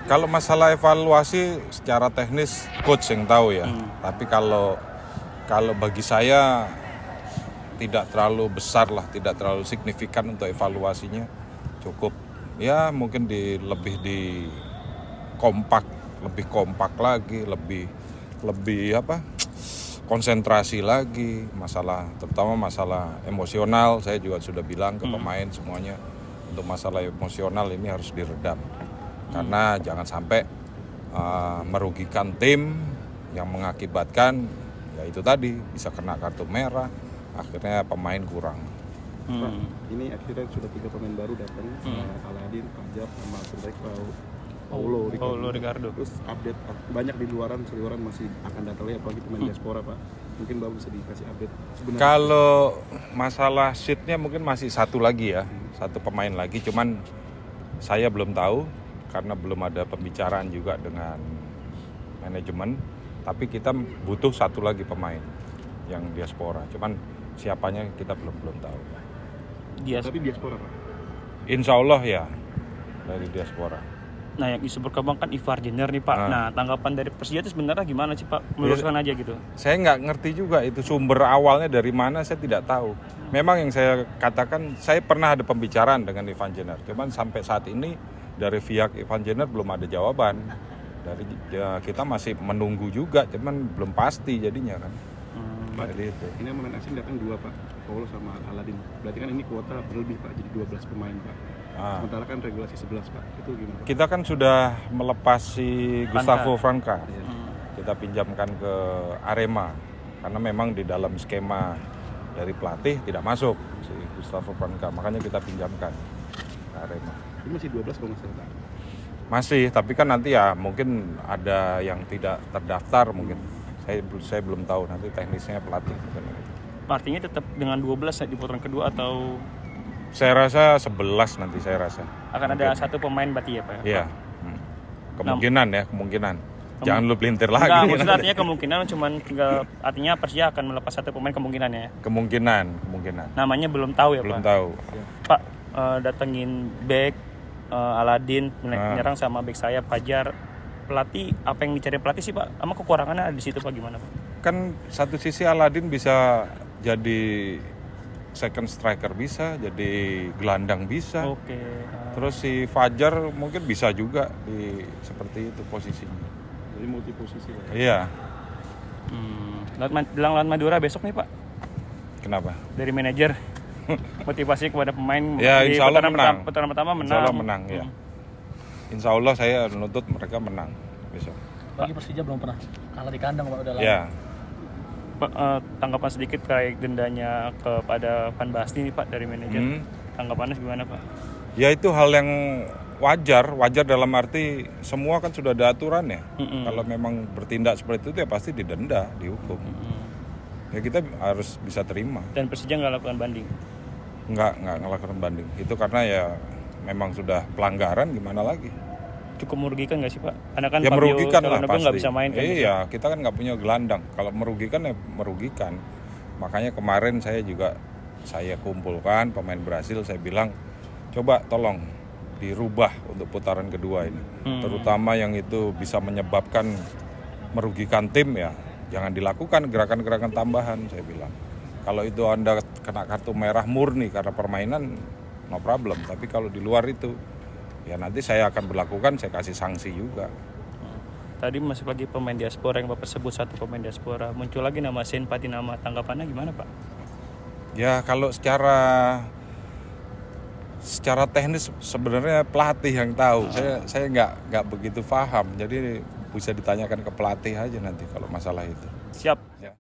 Kalau masalah evaluasi secara teknis coach yang tahu ya. Tapi kalau bagi saya tidak terlalu besar lah, tidak terlalu signifikan untuk evaluasinya. Cukup ya mungkin lebih kompak lagi, lebih konsentrasi lagi, terutama masalah emosional. Saya juga sudah bilang ke pemain semuanya, untuk masalah emosional ini harus diredam. Karena jangan sampai merugikan tim yang mengakibatkan ya itu tadi bisa kena kartu merah, akhirnya pemain kurang. Pak, ini akhirnya sudah 3 pemain baru datang, Aladin, Fajar, sama Paulo Ricardo. Terus update banyak di luaran masih akan datang lagi, apalagi pemain diaspora, Pak. Mungkin Bapak bisa dikasih update sebenarnya. Kalau masalah seatnya mungkin masih satu lagi ya, satu pemain lagi, cuman saya belum tahu karena belum ada pembicaraan juga dengan manajemen. Tapi kita butuh satu lagi pemain yang diaspora, cuman siapanya kita belum tahu. Tapi diaspora, Pak? Insya Allah ya dari diaspora. Nah, yang isu berkembang kan Ivar Jenner nih, Pak. Nah, tanggapan dari Persija itu sebenarnya gimana sih, Pak? Meluruskan aja gitu. Saya nggak ngerti juga itu sumber awalnya dari mana, saya tidak tahu. Memang yang saya katakan, saya pernah ada pembicaraan dengan Ivan Jenner. Cuman sampai saat ini dari pihak Ivan Jenner belum ada jawaban. Kita masih menunggu juga, cuman belum pasti jadinya kan. Jadi itu. Ini pemain asing datang 2, Pak. Paulo sama Aladin. Berarti kan ini kuota berlebih, Pak. Jadi 12 pemain, Pak. Sementara kan regulasi 11, Pak. Itu gimana, Pak? Kita kan sudah melepas si Gustavo Franca. Kita pinjamkan ke Arema. Karena memang di dalam skema dari pelatih tidak masuk si Gustavo Franca. Makanya kita pinjamkan ke Arema. Ini masih 12 kalau nggak salah. Masih, tapi kan nanti ya mungkin ada yang tidak terdaftar mungkin. Saya belum tahu nanti teknisnya pelatih. Artinya tetap dengan 12 di putaran kedua atau? Saya rasa 11 nanti saya rasa. Akan ada satu pemain berarti ya, Pak? Iya. Kemungkinan. Jangan lu pelintir lagi. Enggak, maksudnya artinya kemungkinan cuman tinggal, artinya Persija akan melepas satu pemain kemungkinan ya? Kemungkinan. Namanya belum tahu ya, belum Pak? Tahu. Pak, datengin back Aladin, menyerang sama back saya Fajar. Pelatih, apa yang dicari pelatih sih, Pak? Sama kekurangannya ada di situ, Pak, gimana, Pak? Kan satu sisi Aladin bisa jadi second striker, bisa jadi gelandang, bisa. Oke. Terus si Fajar mungkin bisa juga seperti itu posisinya. Jadi multi posisi, Pak. Iya. Lawan Madura besok nih, Pak. Kenapa? Dari manajer motivasi kepada pemain ya, di insya Allah menang. putaran pertama menang. Insya Allah menang, ya. Insya Allah saya menuntut mereka menang besok. Bagi Persija belum pernah kalah di kandang, Pak, udah lama. Ya. Pak, tanggapan sedikit terkait dendanya kepada Van Basten nih, Pak, dari manajer. Tanggapannya gimana, Pak? Ya itu hal yang wajar dalam arti semua kan sudah ada aturan ya. Kalau memang bertindak seperti itu ya pasti didenda, dihukum. Ya kita harus bisa terima. Dan Persija nggak lakukan banding? Nggak ngelakukan banding. Itu karena ya memang sudah pelanggaran, gimana lagi. Cukup merugikan nggak sih, Pak? Karena kan ya merugikan lah pasti. Nggak bisa main kan? Iya, kita kan nggak punya gelandang. Kalau merugikan ya merugikan. Makanya kemarin saya kumpulkan pemain Brasil, saya bilang coba tolong dirubah untuk putaran kedua ini. Terutama yang itu bisa menyebabkan merugikan tim ya, jangan dilakukan gerakan-gerakan tambahan, saya bilang. Kalau itu Anda kena kartu merah murni karena permainan, no problem. Tapi kalau di luar itu, ya nanti saya akan berlakukan, saya kasih sanksi juga. Tadi masuk lagi pemain diaspora yang Bapak sebut, satu pemain diaspora. Muncul lagi nama Shane Patinama. Tanggapannya gimana, Pak? Ya kalau secara teknis sebenarnya pelatih yang tahu. Saya nggak begitu paham. Jadi bisa ditanyakan ke pelatih aja nanti kalau masalah itu. Siap. Ya.